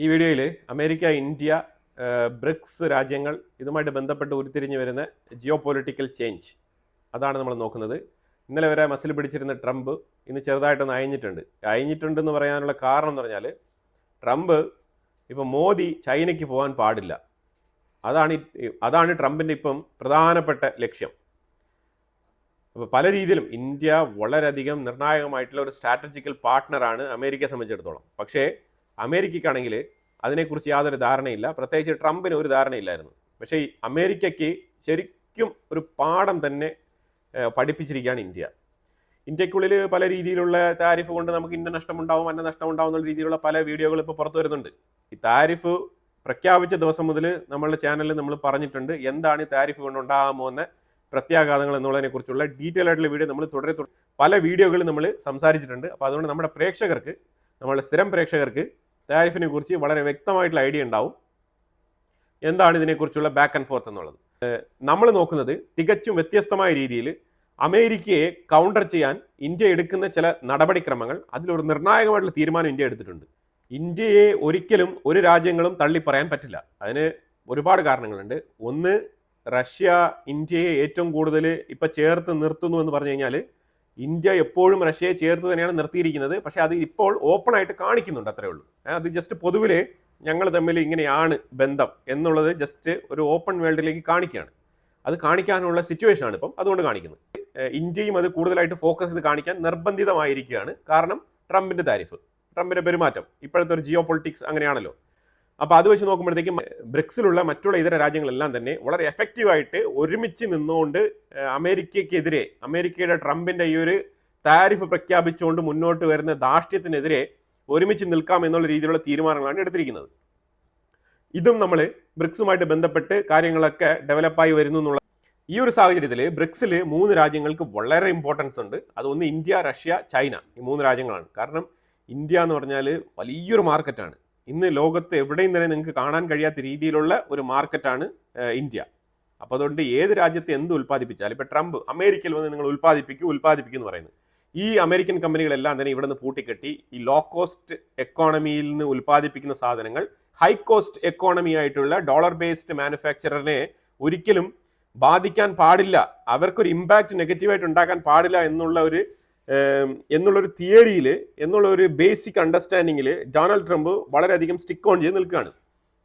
ഈ വീഡിയോയിൽ America, India, BRICS രാജ്യങ്ങൾ ഇതുമായിട്ട് ബന്ധപ്പെട്ട് ഉരുത്തിരിഞ്ഞു വരുന്ന ജിയോ പൊളിറ്റിക്കൽ ചേഞ്ച് അതാണ് നമ്മൾ നോക്കുന്നത്. ഇന്നലെ വരെ മസിൽ പിടിച്ചിരുന്ന ട്രംപ് ഇന്ന് ചെറുതായിട്ടൊന്ന് അയഞ്ഞിട്ടുണ്ടെന്ന് പറയാനുള്ള കാരണം എന്ന് പറഞ്ഞാൽ ട്രംപ് ഇപ്പം മോദി ചൈനയ്ക്ക് പോകാൻ പാടില്ല. അതാണ് ട്രംപിൻ്റെ ഇപ്പം പ്രധാനപ്പെട്ട ലക്ഷ്യം. അപ്പോൾ പല രീതിയിലും ഇന്ത്യ വളരെയധികം നിർണായകമായിട്ടുള്ള ഒരു സ്ട്രാറ്റജിക്കൽ പാർട്ട്ണറാണ് അമേരിക്കയെ സംബന്ധിച്ചിടത്തോളം. പക്ഷേ അമേരിക്കയ്ക്കാണെങ്കിൽ അതിനെക്കുറിച്ച് യാതൊരു ധാരണയില്ല, പ്രത്യേകിച്ച് ട്രംപിന് ഒരു ധാരണയില്ലായിരുന്നു. പക്ഷേ ഈ അമേരിക്കയ്ക്ക് ശരിക്കും ഒരു പാഠം തന്നെ പഠിപ്പിച്ചിരിക്കുകയാണ് ഇന്ത്യക്കുള്ളിൽ പല രീതിയിലുള്ള താരിഫ് കൊണ്ട് നമുക്ക് ഇന്ന നഷ്ടമുണ്ടാവും അന്ന നഷ്ടമുണ്ടാവും എന്നുള്ള രീതിയിലുള്ള പല വീഡിയോകൾ ഇപ്പോൾ പുറത്തു വരുന്നുണ്ട്. ഈ താരിഫ് പ്രഖ്യാപിച്ച ദിവസം മുതൽ നമ്മളുടെ ചാനലിൽ നമ്മൾ പറഞ്ഞിട്ടുണ്ട് എന്താണ് ഈ താരിഫ് കൊണ്ട് ഉണ്ടാകാമോ എന്ന പ്രത്യാഘാതങ്ങൾ എന്നുള്ളതിനെ കുറിച്ചുള്ള ഡീറ്റെയിൽ ആയിട്ടുള്ള വീഡിയോ നമ്മൾ തുടരെ പല വീഡിയോകളും നമ്മൾ സംസാരിച്ചിട്ടുണ്ട്. അപ്പോൾ അതുകൊണ്ട് നമ്മുടെ പ്രേക്ഷകർക്ക്, നമ്മളുടെ സ്ഥിരം പ്രേക്ഷകർക്ക് താരിഫിനെ കുറിച്ച് വളരെ വ്യക്തമായിട്ടുള്ള ഐഡിയ ഉണ്ടാവും എന്താണ് ഇതിനെക്കുറിച്ചുള്ള ബാക്ക് ആൻഡ് ഫോർത്ത് എന്നുള്ളത്. നമ്മൾ നോക്കുന്നത് തികച്ചും വ്യത്യസ്തമായ രീതിയിൽ അമേരിക്കയെ കൗണ്ടർ ചെയ്യാൻ ഇന്ത്യ എടുക്കുന്ന ചില നടപടിക്രമങ്ങൾ, അതിലൊരു നിർണായകമായിട്ടുള്ള തീരുമാനം ഇന്ത്യ എടുത്തിട്ടുണ്ട്. ഇന്ത്യയെ ഒരിക്കലും ഒരു രാജ്യങ്ങളും തള്ളി പറയാൻ പറ്റില്ല. അതിന് ഒരുപാട് കാരണങ്ങളുണ്ട്. ഒന്ന്, റഷ്യ ഇന്ത്യയെ ഏറ്റവും കൂടുതൽ ഇപ്പം ചേർത്ത് നിർത്തുന്നു എന്ന് പറഞ്ഞു കഴിഞ്ഞാൽ ഇന്ത്യ എപ്പോഴും റഷ്യയെ ചേർത്ത് തന്നെയാണ് നിർത്തിയിരിക്കുന്നത്. പക്ഷേ അത് ഇപ്പോൾ ഓപ്പൺ ആയിട്ട് കാണിക്കുന്നുണ്ട്, അത്രേ ഉള്ളൂ. അത് ജസ്റ്റ് പൊതുവിൽ ഞങ്ങൾ തമ്മിൽ ഇങ്ങനെയാണ് ബന്ധം എന്നുള്ളത് ജസ്റ്റ് ഒരു ഓപ്പൺ വേൾഡിലേക്ക് കാണിക്കുകയാണ്. അത് കാണിക്കാനുള്ള സിറ്റുവേഷനാണ് ഇപ്പം അതുകൊണ്ട് കാണിക്കുന്നത്. ഇന്ത്യയും അത് കൂടുതലായിട്ട് ഫോക്കസ് ചെയ്ത് കാണിക്കാൻ നിർബന്ധിതമായിരിക്കുകയാണ്. കാരണം ട്രംപിൻ്റെ താരിഫ്, ട്രംപിൻ്റെ പെരുമാറ്റം, ഇപ്പോഴത്തെ ഒരു ജിയോ പൊളിറ്റിക്സ് അങ്ങനെയാണല്ലോ. അപ്പോൾ അത് വെച്ച് നോക്കുമ്പോഴത്തേക്കും ബ്രിക്സിലുള്ള മറ്റുള്ള ഇതര രാജ്യങ്ങളെല്ലാം തന്നെ വളരെ എഫക്റ്റീവായിട്ട് ഒരുമിച്ച് നിന്നുകൊണ്ട് അമേരിക്കയ്ക്കെതിരെ, അമേരിക്കയുടെ ട്രംപിൻ്റെ ഈ ഒരു താരിഫ് പ്രഖ്യാപിച്ചുകൊണ്ട് മുന്നോട്ട് വരുന്ന ധാർഷ്ട്യത്തിനെതിരെ ഒരുമിച്ച് നിൽക്കാം എന്നുള്ള രീതിയിലുള്ള തീരുമാനങ്ങളാണ് എടുത്തിരിക്കുന്നത്. ഇതും നമ്മൾ ബ്രിക്സുമായിട്ട് ബന്ധപ്പെട്ട് കാര്യങ്ങളൊക്കെ ഡെവലപ്പായി വരുന്നു എന്നുള്ള ഈ ഒരു സാഹചര്യത്തിൽ ബ്രിക്സിൽ 3 രാജ്യങ്ങൾക്ക് വളരെ ഇമ്പോർട്ടൻസ് ഉണ്ട്. അതൊന്ന് ഇന്ത്യ, റഷ്യ, ചൈന, ഈ 3 രാജ്യങ്ങളാണ്. കാരണം ഇന്ത്യ എന്ന് പറഞ്ഞാൽ വലിയൊരു മാർക്കറ്റാണ്. ഇന്ന് ലോകത്ത് എവിടെയും തന്നെ നിങ്ങൾക്ക് കാണാൻ കഴിയാത്ത രീതിയിലുള്ള ഒരു മാർക്കറ്റാണ് ഇന്ത്യ. അപ്പോൾ അതുകൊണ്ട് ഏത് രാജ്യത്ത് എന്ത് ഉൽപ്പാദിപ്പിച്ചാലും, ഇപ്പോൾ ട്രംപ് അമേരിക്കയിൽ വന്ന് നിങ്ങൾ ഉൽപ്പാദിപ്പിക്കും എന്ന് പറയുന്നത്, ഈ അമേരിക്കൻ കമ്പനികളെല്ലാം തന്നെ ഇവിടെ നിന്ന് പൂട്ടിക്കെട്ടി ഈ ലോ കോസ്റ്റ് എക്കോണമിയിൽ നിന്ന് ഉൽപ്പാദിപ്പിക്കുന്ന സാധനങ്ങൾ ഹൈ കോസ്റ്റ് എക്കോണമി ആയിട്ടുള്ള ഡോളർ ബേസ്ഡ് മാനുഫാക്ചറിനെ ഒരിക്കലും ബാധിക്കാൻ പാടില്ല, അവർക്കൊരു ഇമ്പാക്റ്റ് നെഗറ്റീവായിട്ട് ഉണ്ടാക്കാൻ പാടില്ല എന്നുള്ളൊരു തിയറിയിൽ, എന്നുള്ള ഒരു ബേസിക് അണ്ടർസ്റ്റാൻഡിങ്ങിൽ ഡൊണാൾഡ് ട്രംപ് വളരെയധികം സ്റ്റിക്ക് ഓൺ ചെയ്ത് നിൽക്കുകയാണ്.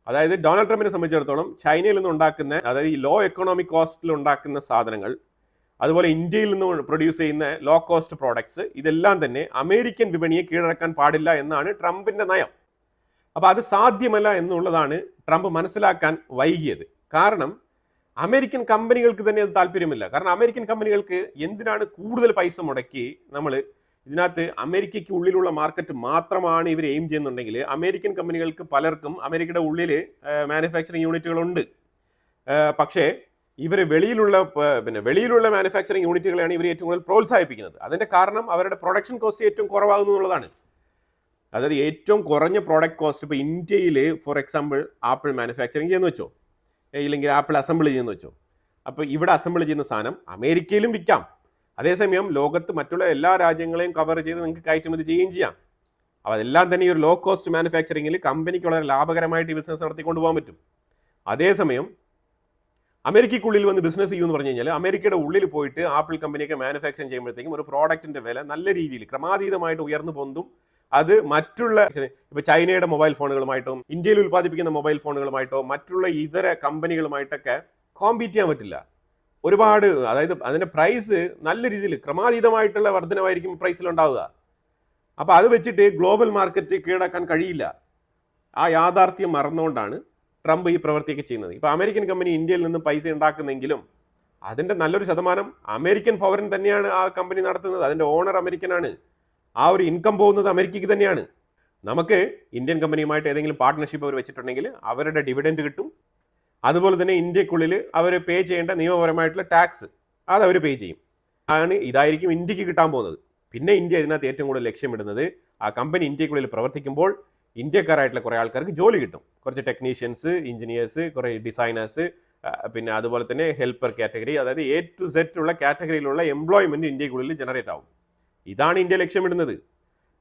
അതായത് ഡൊണാൾഡ് ട്രംപിനെ സംബന്ധിച്ചിടത്തോളം ചൈനയിൽ നിന്ന് ഉണ്ടാക്കുന്ന, അതായത് ഈ ലോ എക്കണോമിക് കോസ്റ്റിൽ ഉണ്ടാക്കുന്ന സാധനങ്ങൾ, അതുപോലെ ഇന്ത്യയിൽ നിന്ന് പ്രൊഡ്യൂസ് ചെയ്യുന്ന ലോ കോസ്റ്റ് പ്രോഡക്ട്സ്, ഇതെല്ലാം തന്നെ അമേരിക്കൻ വിപണിയെ കീഴടക്കാൻ പാടില്ല എന്നാണ് ട്രംപിന്റെ നയം. അപ്പോൾ അത് സാധ്യമല്ല എന്നുള്ളതാണ് ട്രംപ് മനസ്സിലാക്കാൻ വൈകിയത്. കാരണം അമേരിക്കൻ കമ്പനികൾക്ക് തന്നെ അത് താല്പര്യമില്ല. കാരണം അമേരിക്കൻ കമ്പനികൾക്ക് എന്തിനാണ് കൂടുതൽ പൈസ മുടക്കി നമ്മൾ ഇതിനകത്ത് അമേരിക്കയ്ക്ക് ഉള്ളിലുള്ള മാർക്കറ്റ് മാത്രമാണ് ഇവർ എയിം ചെയ്യുന്നുണ്ടെങ്കിൽ, അമേരിക്കൻ കമ്പനികൾക്ക് പലർക്കും അമേരിക്കയുടെ ഉള്ളിൽ മാനുഫാക്ചറിങ് യൂണിറ്റുകളുണ്ട്. പക്ഷേ ഇവർ വെളിയിലുള്ള മാനുഫാക്ചറിങ് യൂണിറ്റുകളെയാണ് ഇവർ ഏറ്റവും കൂടുതൽ പ്രോത്സാഹിപ്പിക്കുന്നത്. അതിൻ്റെ കാരണം അവരുടെ പ്രൊഡക്ഷൻ കോസ്റ്റ് ഏറ്റവും കുറവാകുന്നു എന്നുള്ളതാണ്. അതായത് ഏറ്റവും കുറഞ്ഞ പ്രോഡക്റ്റ് കോസ്റ്റ്, ഇപ്പോൾ ഇന്ത്യയിൽ ഫോർ എക്സാമ്പിൾ ആപ്പിൾ മാനുഫാക്ചറിങ് ചെയ്യുന്ന വെച്ചോ, ഇല്ലെങ്കിൽ ആപ്പിൾ അസംബിൾ ചെയ്യുന്ന വെച്ചോ, അപ്പോൾ ഇവിടെ അസംബിൾ ചെയ്യുന്ന സാധനം അമേരിക്കയിലും വിൽക്കാം. അതേസമയം ലോകത്ത് മറ്റുള്ള എല്ലാ രാജ്യങ്ങളെയും കവർ ചെയ്ത് നിങ്ങൾക്ക് കയറ്റുമതി ചെയ്യുകയും ചെയ്യാം. അപ്പോൾ അതെല്ലാം തന്നെ ഈ ഒരു ലോ കോസ്റ്റ് മാനുഫാക്ചറിങ്ങിൽ കമ്പനിക്ക് വളരെ ലാഭകരമായിട്ട് ഈ ബിസിനസ് നടത്തിക്കൊണ്ട് പോകാൻ പറ്റും. അതേസമയം അമേരിക്കയ്ക്കുള്ളിൽ വന്ന് ബിസിനസ് ചെയ്യുമെന്ന് പറഞ്ഞു കഴിഞ്ഞാൽ അമേരിക്കയുടെ ഉള്ളിൽ പോയിട്ട് ആപ്പിൾ കമ്പനിയൊക്കെ മാനുഫാക്ചറിങ് ചെയ്യുമ്പോഴത്തേക്കും ഒരു പ്രോഡക്റ്റിൻ്റെ വില നല്ല രീതിയിൽ ക്രമാതീതമായിട്ട് ഉയർന്നു പൊന്തും. അത് മറ്റുള്ള ഇപ്പോൾ ചൈനയുടെ മൊബൈൽ ഫോണുകളുമായിട്ടോ, ഇന്ത്യയിൽ ഉൽപ്പാദിപ്പിക്കുന്ന മൊബൈൽ ഫോണുകളുമായിട്ടോ, മറ്റുള്ള ഇതര കമ്പനികളുമായിട്ടൊക്കെ കോമ്പീറ്റ് ചെയ്യാൻ പറ്റില്ല. ഒരുപാട്, അതായത് അതിൻ്റെ പ്രൈസ് നല്ല രീതിയിൽ ക്രമാതീതമായിട്ടുള്ള വർധനമായിരിക്കും പ്രൈസിലുണ്ടാവുക. അപ്പോൾ അത് വെച്ചിട്ട് ഗ്ലോബൽ മാർക്കറ്റ് കീഴടക്കാൻ കഴിയില്ല. ആ യാഥാർത്ഥ്യം മറന്നുകൊണ്ടാണ് ട്രംപ് ഈ പ്രവൃത്തിയൊക്കെ ചെയ്യുന്നത്. ഇപ്പോൾ അമേരിക്കൻ കമ്പനി ഇന്ത്യയിൽ നിന്നും പൈസ ഉണ്ടാക്കുന്നെങ്കിലും അതിൻ്റെ നല്ലൊരു ശതമാനം അമേരിക്കൻ പൗരൻ തന്നെയാണ് ആ കമ്പനി നടത്തുന്നത്. അതിൻ്റെ ഓണർ അമേരിക്കനാണ്. ആ ഒരു ഇൻകം പോകുന്നത് അമേരിക്കയ്ക്ക് തന്നെയാണ്. നമുക്ക് ഇന്ത്യൻ കമ്പനിയുമായിട്ട് ഏതെങ്കിലും പാർട്ട്ണർഷിപ്പ് അവർ വെച്ചിട്ടുണ്ടെങ്കിൽ അവരുടെ ഡിവിഡൻഡ് കിട്ടും. അതുപോലെ തന്നെ ഇന്ത്യക്കുള്ളിൽ അവർ പേ ചെയ്യേണ്ട നിയമപരമായിട്ടുള്ള ടാക്സ് അത് അവർ പേ ചെയ്യും. ഇതായിരിക്കും ഇന്ത്യക്ക് കിട്ടാൻ പോകുന്നത്. പിന്നെ ഇന്ത്യ ഇതിനകത്ത് ഏറ്റവും കൂടുതൽ ലക്ഷ്യമിടുന്നത്, ആ കമ്പനി ഇന്ത്യക്കുള്ളിൽ പ്രവർത്തിക്കുമ്പോൾ ഇന്ത്യക്കാരായിട്ടുള്ള കുറേ ആൾക്കാർക്ക് ജോലി കിട്ടും. കുറച്ച് ടെക്നീഷ്യൻസ്, എഞ്ചിനീയേഴ്സ്, കുറേ ഡിസൈനേഴ്സ്, പിന്നെ അതുപോലെ തന്നെ ഹെൽപ്പർ കാറ്റഗറി, അതായത് A to Z ഉള്ള കാറ്റഗറിയിലുള്ള എംപ്ലോയ്മെൻറ്റ് ഇന്ത്യക്കുള്ളിൽ ജനറേറ്റ് ആവും. ഇതാണ് ഇന്ത്യ ലക്ഷ്യമിടുന്നത്.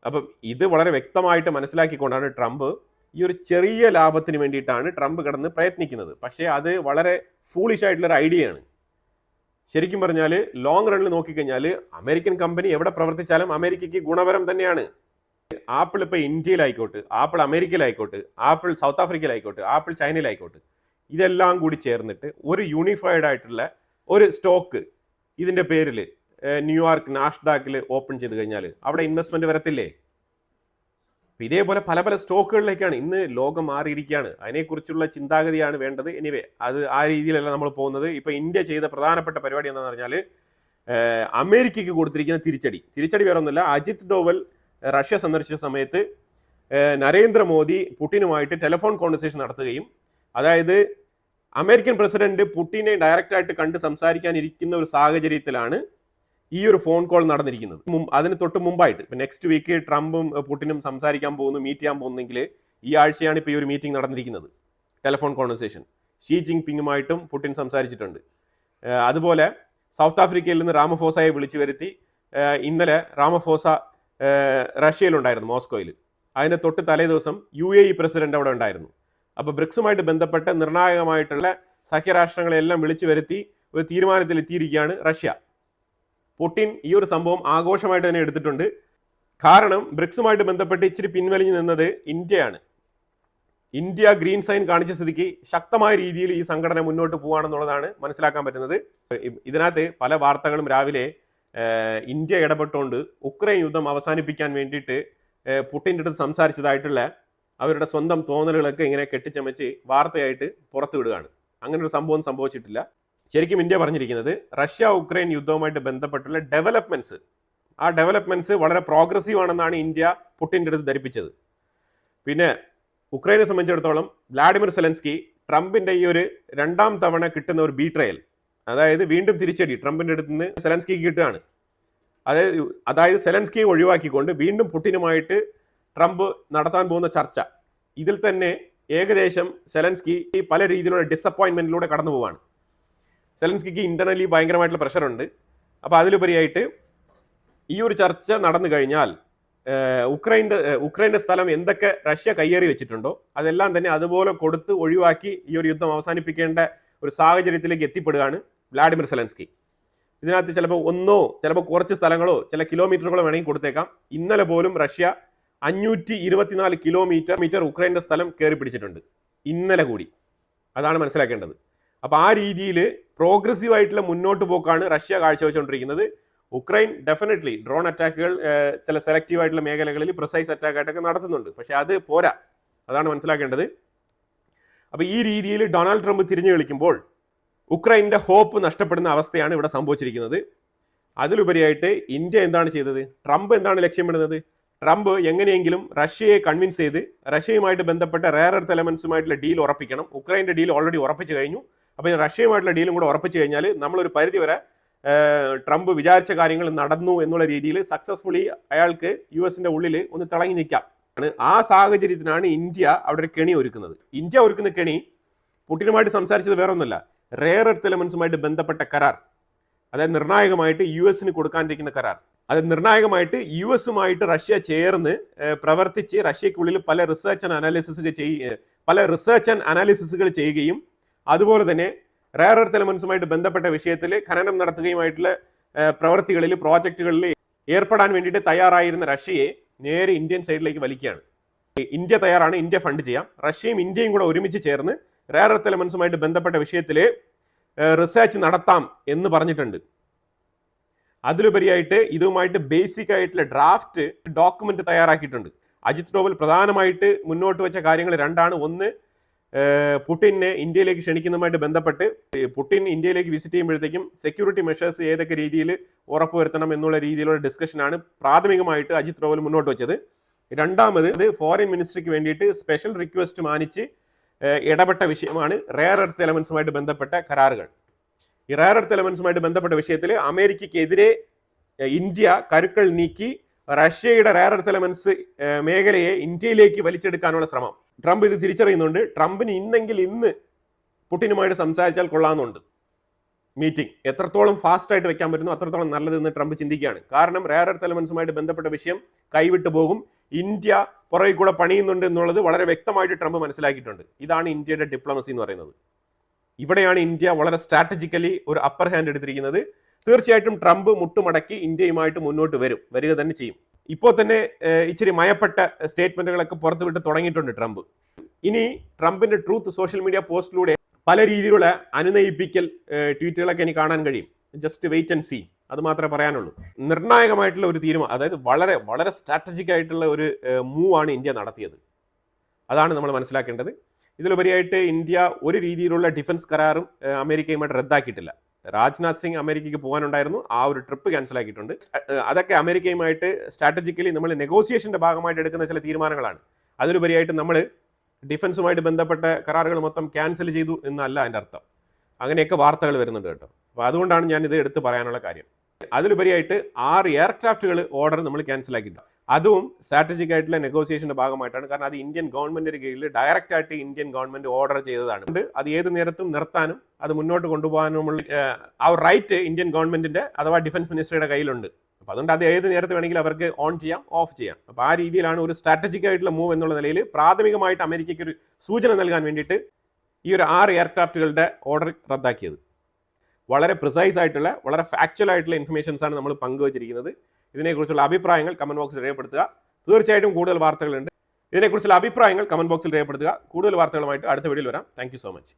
അപ്പം ഇത് വളരെ വ്യക്തമായിട്ട് മനസ്സിലാക്കിക്കൊണ്ടാണ് ട്രംപ് ഈ ഒരു ചെറിയ ലാഭത്തിന് വേണ്ടിയിട്ടാണ് ട്രംപ് കിടന്ന് പ്രയത്നിക്കുന്നത്. പക്ഷേ അത് വളരെ ഫൂളിഷ് ആയിട്ടുള്ളൊരു ഐഡിയ ആണ്. ശരിക്കും പറഞ്ഞാൽ ലോങ് റണ്ണിൽ നോക്കിക്കഴിഞ്ഞാൽ അമേരിക്കൻ കമ്പനി എവിടെ പ്രവർത്തിച്ചാലും അമേരിക്കയ്ക്ക് ഗുണപരം തന്നെയാണ്. ആപ്പിൾ ഇപ്പോൾ ഇന്ത്യയിലായിക്കോട്ടെ, ആപ്പിൾ അമേരിക്കയിലായിക്കോട്ടെ, ആപ്പിൾ സൗത്ത് ആഫ്രിക്കയിലായിക്കോട്ടെ, ആപ്പിൾ ചൈനയിലായിക്കോട്ടെ, ഇതെല്ലാം കൂടി ചേർന്നിട്ട് ഒരു യൂണിഫൈഡ് ആയിട്ടുള്ള ഒരു സ്റ്റോക്ക് ഇതിൻ്റെ പേരിൽ ന്യൂയോർക്ക് നാസ്ഡാക്കിൽ ഓപ്പൺ ചെയ്ത് കഴിഞ്ഞാൽ അവിടെ ഇൻവെസ്റ്റ്മെന്റ് വരത്തില്ലേ? ഇതേപോലെ പല പല സ്റ്റോക്കുകളിലേക്കാണ് ഇന്ന് ലോകം മാറിയിരിക്കുകയാണ്. അതിനെക്കുറിച്ചുള്ള ചിന്താഗതിയാണ് വേണ്ടത്. എനിവേ, അത് ആ രീതിയിലല്ല നമ്മൾ പോകുന്നത്. ഇപ്പോൾ ഇന്ത്യ ചെയ്ത പ്രധാനപ്പെട്ട പരിപാടി എന്താണെന്ന് പറഞ്ഞാൽ അമേരിക്കയ്ക്ക് കൊടുത്തിരിക്കുന്ന തിരിച്ചടി വേറെ ഒന്നുമില്ല. അജിത് ഡോവൽ റഷ്യ സന്ദർശിച്ച സമയത്ത് നരേന്ദ്രമോദി പുടിനുമായിട്ട് ടെലിഫോൺ കോൺവെർസേഷൻ നടത്തുകയും, അതായത് അമേരിക്കൻ പ്രസിഡന്റ് പുടിനെ ഡയറക്റ്റായിട്ട് കണ്ട് സംസാരിക്കാനിരിക്കുന്ന ഒരു സാഹചര്യത്തിലാണ് ഈ ഒരു ഫോൺ കോൾ നടന്നിരിക്കുന്നത്. അതിന് തൊട്ട് മുമ്പായിട്ട് ഇപ്പം നെക്സ്റ്റ് വീക്ക് ട്രംപും പുടിനും സംസാരിക്കാൻ പോകുന്നു, മീറ്റ് ചെയ്യാൻ പോകുന്നെങ്കിൽ ഈ ആഴ്ചയാണ് ഇപ്പോൾ ഈ ഒരു മീറ്റിംഗ് നടന്നിരിക്കുന്നത്, ടെലിഫോൺ കോൺവെർസേഷൻ. ഷീ ജിങ് പിങ്ങുമായിട്ടും പുടിൻ സംസാരിച്ചിട്ടുണ്ട്. അതുപോലെ സൗത്ത് ആഫ്രിക്കയിൽ നിന്ന് റാമഫോസയെ വിളിച്ചു വരുത്തി. ഇന്നലെ റാമഫോസ റഷ്യയിലുണ്ടായിരുന്നു, മോസ്കോയിൽ. അതിന് തൊട്ട് തലേ ദിവസം UAE പ്രസിഡന്റ് അവിടെ ഉണ്ടായിരുന്നു. അപ്പോൾ ബ്രിക്സുമായിട്ട് ബന്ധപ്പെട്ട നിർണായകമായിട്ടുള്ള സഖ്യരാഷ്ട്രങ്ങളെല്ലാം വിളിച്ചു വരുത്തി ഒരു തീരുമാനത്തിൽ എത്തിയിരിക്കുകയാണ് റഷ്യ. പുടിൻ ഈ ഒരു സംഭവം ആഘോഷമായിട്ട് തന്നെ എടുത്തിട്ടുണ്ട്. കാരണം ബ്രിക്സുമായിട്ട് ബന്ധപ്പെട്ട് ഇച്ചിരി പിൻവലിഞ്ഞു നിന്നത് ഇന്ത്യയാണ്. ഇന്ത്യ ഗ്രീൻ സൈൻ കാണിച്ച സ്ഥിതിക്ക് ശക്തമായ രീതിയിൽ ഈ സംഘടന മുന്നോട്ട് പോവുകയാണെന്നുള്ളതാണ് മനസ്സിലാക്കാൻ പറ്റുന്നത്. ഇതിനകത്ത് പല വാർത്തകളും രാവിലെ ഇന്ത്യ ഇടപെട്ടുകൊണ്ട് ഉക്രൈൻ യുദ്ധം അവസാനിപ്പിക്കാൻ വേണ്ടിയിട്ട് പുടിൻ്റെ അടുത്ത് സംസാരിച്ചതായിട്ടുള്ള അവരുടെ സ്വന്തം തോന്നലുകളൊക്കെ ഇങ്ങനെ കെട്ടിച്ചമച്ച് വാർത്തയായിട്ട് പുറത്തു വിടുകയാണ്. അങ്ങനെ ഒരു സംഭവം സംഭവിച്ചിട്ടില്ല. ശരിക്കും ഇന്ത്യ പറഞ്ഞിരിക്കുന്നത് റഷ്യ ഉക്രൈൻ യുദ്ധവുമായിട്ട് ബന്ധപ്പെട്ടുള്ള ഡെവലപ്മെന്റ്സ്, ആ ഡെവലപ്മെന്റ്സ് വളരെ പ്രോഗ്രസീവ് ആണെന്നാണ് ഇന്ത്യ പുടിൻ്റെ അടുത്ത് ധരിപ്പിച്ചത്. പിന്നെ ഉക്രൈനെ സംബന്ധിച്ചിടത്തോളം വ്ളാഡിമിർ സെലൻസ്കി ട്രംപിന്റെ ഈ ഒരു രണ്ടാം തവണ കിട്ടുന്ന ഒരു ബീട്രയൽ, അതായത് വീണ്ടും തിരിച്ചടി ട്രംപിന്റെ അടുത്ത് നിന്ന് സെലൻസ്കിക്ക് കിട്ടുകയാണ്. അതായത് സെലൻസ്കിയെ ഒഴിവാക്കിക്കൊണ്ട് വീണ്ടും പുടിനുമായിട്ട് ട്രംപ് നടത്താൻ പോകുന്ന ചർച്ച, ഇതിൽ തന്നെ ഏകദേശം സെലൻസ്കി പല രീതിയിലുള്ള ഡിസപ്പോയിൻമെന്റിലൂടെ കടന്നു പോവാണ്. സെലൻസ്കിക്ക് ഇന്റർണലി ഭയങ്കരമായിട്ടുള്ള പ്രഷറുണ്ട്. അപ്പോൾ അതിലുപരിയായിട്ട് ഈ ഒരു ചർച്ച നടന്നു കഴിഞ്ഞാൽ ഉക്രൈൻ്റെ സ്ഥലം എന്തൊക്കെ റഷ്യ കയ്യേറി വെച്ചിട്ടുണ്ടോ അതെല്ലാം തന്നെ അതുപോലെ കൊടുത്ത് ഒഴിവാക്കി ഈ ഒരു യുദ്ധം അവസാനിപ്പിക്കേണ്ട ഒരു സാഹചര്യത്തിലേക്ക് എത്തിപ്പെടുകയാണ് വ്ളാഡിമിർ സെലൻസ്കി. ഇതിനകത്ത് ചിലപ്പോൾ കുറച്ച് സ്ഥലങ്ങളോ ചില കിലോമീറ്ററുകളോ വേണമെങ്കിൽ കൊടുത്തേക്കാം. ഇന്നലെ പോലും റഷ്യ 524 കിലോമീറ്റർ ഉക്രൈൻ്റെ സ്ഥലം കയറി പിടിച്ചിട്ടുണ്ട് ഇന്നലെ കൂടി. അതാണ് മനസ്സിലാക്കേണ്ടത്. അപ്പോൾ ആ രീതിയിൽ പ്രോഗ്രസീവ് ആയിട്ടുള്ള മുന്നോട്ട് പോക്കാണ് റഷ്യ കാഴ്ചവെച്ചുകൊണ്ടിരിക്കുന്നത്. ഉക്രൈൻ ഡെഫിനറ്റ്ലി ഡ്രോൺ അറ്റാക്കുകൾ ചില സെലക്റ്റീവ് ആയിട്ടുള്ള മേഖലകളിൽ പ്രിസൈസ് അറ്റാക്കായിട്ടൊക്കെ നടത്തുന്നുണ്ട്. പക്ഷേ അത് പോരാ, അതാണ് മനസ്സിലാക്കേണ്ടത്. അപ്പോൾ ഈ രീതിയിൽ ഡൊണാൾഡ് ട്രംപ് തിരിഞ്ഞു കളിക്കുമ്പോൾ ഉക്രൈൻ്റെ ഹോപ്പ് നഷ്ടപ്പെടുന്ന അവസ്ഥയാണ് ഇവിടെ സംഭവിച്ചിരിക്കുന്നത്. അതിലുപരിയായിട്ട് ഇന്ത്യ എന്താണ് ചെയ്തത്? ട്രംപ് എന്താണ് ലക്ഷ്യമിടുന്നത്? ട്രംപ് എങ്ങനെയെങ്കിലും റഷ്യയെ കൺവിൻസ് ചെയ്ത് റഷ്യയുമായിട്ട് ബന്ധപ്പെട്ട റെയർ എർത്ത് എലമെന്റ്സുമായിട്ടുള്ള ഡീൽ ഉറപ്പിക്കണം. ഉക്രൈൻ്റെ ഡീൽ ഓൾറെഡി ഉറപ്പിച്ചു കഴിഞ്ഞു. അപ്പോൾ റഷ്യയുമായിട്ടുള്ള ഡീലും കൂടെ ഉറപ്പിച്ചു കഴിഞ്ഞാൽ നമ്മളൊരു പരിധി വരെ ട്രംപ് വിചാരിച്ച കാര്യങ്ങൾ നടന്നു എന്നുള്ള രീതിയിൽ സക്സസ്ഫുള്ളി അയാൾക്ക് US ഉള്ളിൽ ഒന്ന് തിളങ്ങി നിൽക്കാം. ആ സാഹചര്യത്തിനാണ് ഇന്ത്യ അവിടെ ഒരു കെണി ഒരുക്കുന്നത്. ഇന്ത്യ ഒരുക്കുന്ന കെണി പുടിനുമായിട്ട് സംസാരിച്ചത് വേറെ ഒന്നുമല്ല, റെയർ എർത്ത് എലമെന്റ്സുമായിട്ട് ബന്ധപ്പെട്ട കരാർ, അതായത് നിർണായകമായിട്ട് US കൊടുക്കാനിരിക്കുന്ന കരാർ. അത് നിർണായകമായിട്ട് US റഷ്യ ചേർന്ന് പ്രവർത്തിച്ച് റഷ്യക്കുള്ളിൽ പല റിസർച്ച് ആൻഡ് അനാലിസിസുകൾ ചെയ്യുകയും അതുപോലെ തന്നെ റെയർ എർത്ത് എലമെന്റ്സുമായിട്ട് ബന്ധപ്പെട്ട വിഷയത്തിൽ ഖനനം നടത്തുകയുമായിട്ടുള്ള പ്രവൃത്തികളിൽ പ്രോജക്റ്റുകളിൽ ഏർപ്പെടാൻ വേണ്ടിയിട്ട് തയ്യാറായിരുന്ന റഷ്യയെ നേരെ ഇന്ത്യൻ സൈഡിലേക്ക് വലിക്കുകയാണ്. ഇന്ത്യ തയ്യാറാണ്, ഇന്ത്യ ഫണ്ട് ചെയ്യാം. റഷ്യയും ഇന്ത്യയും കൂടെ ഒരുമിച്ച് ചേർന്ന് റെയർ എർത്ത് എലമെന്റ്സുമായിട്ട് ബന്ധപ്പെട്ട വിഷയത്തിൽ റിസർച്ച് നടത്താം എന്ന് പറഞ്ഞിട്ടുണ്ട്. അതിലുപരിയായിട്ട് ഇതുമായിട്ട് ബേസിക് ആയിട്ടുള്ള ഡ്രാഫ്റ്റ് ഡോക്യുമെന്റ് തയ്യാറാക്കിയിട്ടുണ്ട്. അജിത് ഡോവൽ പ്രധാനമായിട്ട് മുന്നോട്ട് വെച്ച കാര്യങ്ങൾ രണ്ടാണ്. ഒന്ന്, പുടിനെ ഇന്ത്യയിലേക്ക് ക്ഷണിക്കുന്നതുമായിട്ട് ബന്ധപ്പെട്ട് പുടിൻ ഇന്ത്യയിലേക്ക് വിസിറ്റ് ചെയ്യുമ്പോഴത്തേക്കും സെക്യൂരിറ്റി മെഷേഴ്സ് ഏതൊക്കെ രീതിയിൽ ഉറപ്പുവരുത്തണം എന്നുള്ള രീതിയിലുള്ള ഡിസ്കഷനാണ് പ്രാഥമികമായിട്ട് അജിത് ഡോവൽ മുന്നോട്ട് വെച്ചത്. രണ്ടാമത് ഫോറിൻ മിനിസ്ട്രിക്ക് വേണ്ടിയിട്ട് സ്പെഷ്യൽ റിക്വസ്റ്റ് മാനിച്ച് ഇടപെട്ട വിഷയമാണ് റെയർ എർത്ത് എലമെന്റ്സുമായിട്ട് ബന്ധപ്പെട്ട കരാറുകൾ. ഈ റെയർ എർത്ത് എലമെന്റ്സുമായിട്ട് ബന്ധപ്പെട്ട വിഷയത്തിൽ അമേരിക്കയ്ക്കെതിരെ ഇന്ത്യ കരുക്കൾ നീക്കി റഷ്യയുടെ റെയർ എർത്ത് എലമെന്റ്സ് മേഖലയെ ഇന്ത്യയിലേക്ക് വലിച്ചെടുക്കാനുള്ള ശ്രമം. ട്രംപ് ഇത് തിരിച്ചറിയുന്നുണ്ട്. ട്രംപിന് ഇന്ന് പുടിനുമായിട്ട് സംസാരിച്ചാൽ കൊള്ളാമെന്നുണ്ട്. മീറ്റിംഗ് എത്രത്തോളം ഫാസ്റ്റ് ആയിട്ട് വെക്കാൻ പറ്റുന്നു അത്രത്തോളം നല്ലതെന്ന് ട്രംപ് ചിന്തിക്കുകയാണ്. കാരണം റെയർ എർത്ത് എലമെന്റ്സുമായിട്ട് ബന്ധപ്പെട്ട വിഷയം കൈവിട്ടു പോകും. ഇന്ത്യ പുറകിൽ കൂടെ പണിയുന്നുണ്ട് എന്നുള്ളത് വളരെ വ്യക്തമായിട്ട് ട്രംപ് മനസ്സിലാക്കിയിട്ടുണ്ട്. ഇതാണ് ഇന്ത്യയുടെ ഡിപ്ലോമസി എന്ന് പറയുന്നത്. ഇവിടെയാണ് ഇന്ത്യ വളരെ സ്ട്രാറ്റജിക്കലി ഒരു അപ്പർ ഹാൻഡ് എടുത്തിരിക്കുന്നത്. തീർച്ചയായിട്ടും ട്രംപ് മുട്ടുമടക്കി ഇന്ത്യയുമായിട്ട് മുന്നോട്ട് വരിക തന്നെ ചെയ്യും. ഇപ്പോൾ തന്നെ ഇച്ചിരി മയപ്പെട്ട സ്റ്റേറ്റ്മെന്റുകളൊക്കെ പുറത്തുവിട്ട് തുടങ്ങിയിട്ടുണ്ട് ട്രംപ്. ഇനി ട്രംപിന്റെ ട്രൂത്ത് സോഷ്യൽ മീഡിയ പോസ്റ്റിലൂടെ പല രീതിയിലുള്ള അനുനയിപ്പിക്കൽ ട്വീറ്റുകളൊക്കെ എനിക്ക് കാണാൻ കഴിയും. ജസ്റ്റ് വെയിറ്റ് ആൻഡ് സീ, അത് മാത്രമേ പറയാനുള്ളൂ. നിർണായകമായിട്ടുള്ള ഒരു തീരുമാനം, അതായത് വളരെ വളരെ സ്ട്രാറ്റജിക് ആയിട്ടുള്ള ഒരു മൂവ് ആണ് ഇന്ത്യ നടത്തിയത്. അതാണ് നമ്മൾ മനസ്സിലാക്കേണ്ടത്. ഇതിലുപരിയായിട്ട് ഇന്ത്യ ഒരു രീതിയിലുള്ള ഡിഫൻസ് കരാറും അമേരിക്കയുമായിട്ട് റദ്ദാക്കിയിട്ടില്ല. രാജ്നാഥ് സിംഗ് അമേരിക്കയ്ക്ക് പോകാനുണ്ടായിരുന്നു, ആ ഒരു ട്രിപ്പ് ക്യാൻസൽ ആക്കിയിട്ടുണ്ട്. അതൊക്കെ അമേരിക്കയുമായിട്ട് സ്ട്രാറ്റജിക്കലി നമ്മൾ നെഗോസിയേഷൻ്റെ ഭാഗമായിട്ട് എടുക്കുന്ന ചില തീരുമാനങ്ങളാണ്. അതിലുപരിയായിട്ട് നമ്മൾ ഡിഫൻസുമായിട്ട് ബന്ധപ്പെട്ട കരാറുകൾ മൊത്തം ക്യാൻസൽ ചെയ്തു എന്നല്ല അതിൻ്റെ അർത്ഥം. അങ്ങനെയൊക്കെ വാർത്തകൾ വരുന്നുണ്ട് കേട്ടോ. അപ്പോൾ അതുകൊണ്ടാണ് ഞാൻ ഇത് എടുത്ത് പറയാനുള്ള കാര്യം. അതിലുപരിയായിട്ട് 6 എയർക്രാഫ്റ്റുകൾ ഓർഡർ നമ്മൾ ക്യാൻസൽ ആക്കിയിട്ടുണ്ട്. അതും സ്ട്രാറ്റജിക് ആയിട്ടുള്ള നെഗോസിയേഷൻ്റെ ഭാഗമായിട്ടാണ്. കാരണം അത് ഇന്ത്യൻ ഗവൺമെന്റിന്റെ കീഴിൽ ഡയറക്റ്റ് ആയിട്ട് ഇന്ത്യൻ ഗവൺമെന്റ് ഓർഡർ ചെയ്തതാണ്. അത് ഏത് നേരത്തും നിർത്താനും അത് മുന്നോട്ട് കൊണ്ടുപോകാനുമുള്ള ആ റൈറ്റ് ഇന്ത്യൻ ഗവൺമെന്റിന്റെ അഥവാ ഡിഫൻസ് മിനിസ്റ്ററുടെ കയ്യിലുണ്ട്. അപ്പോൾ അതുകൊണ്ട് അത് ഏത് നേരത്ത് വേണമെങ്കിലും അവർക്ക് ഓൺ ചെയ്യാം, ഓഫ് ചെയ്യാം. അപ്പോൾ ആ രീതിയിലാണ് ഒരു സ്ട്രാറ്റജിക് ആയിട്ടുള്ള മൂവ് എന്നുള്ള നിലയിൽ പ്രാഥമികമായിട്ട് അമേരിക്കയ്ക്ക് ഒരു സൂചന നൽകാൻ വേണ്ടിയിട്ട് ഈ ഒരു 6 എയർക്രാഫ്റ്റുകളുടെ ഓർഡർ റദ്ദാക്കിയത്. വളരെ പ്രിസൈസ് ആയിട്ടുള്ള വളരെ ഫാക്ച്വൽ ആയിട്ടുള്ള ഇൻഫർമേഷൻസ് ആണ് നമ്മൾ പങ്കുവച്ചിരിക്കുന്നത്. ഇതിനെക്കുറിച്ചുള്ള അഭിപ്രായങ്ങൾ കമന്റ് ബോക്സിൽ രേഖപ്പെടുത്തുക. തീർച്ചയായിട്ടും കൂടുതൽ വാർത്തകളുണ്ട്. ഇതിനെക്കുറിച്ചുള്ള അഭിപ്രായങ്ങൾ കമന്റ് ബോക്സിൽ രേഖപ്പെടുത്തുക. കൂടുതൽ വാർത്തകളുമായിട്ട് അടുത്ത വീഡിയോയിൽ വരാം. Thank you so much.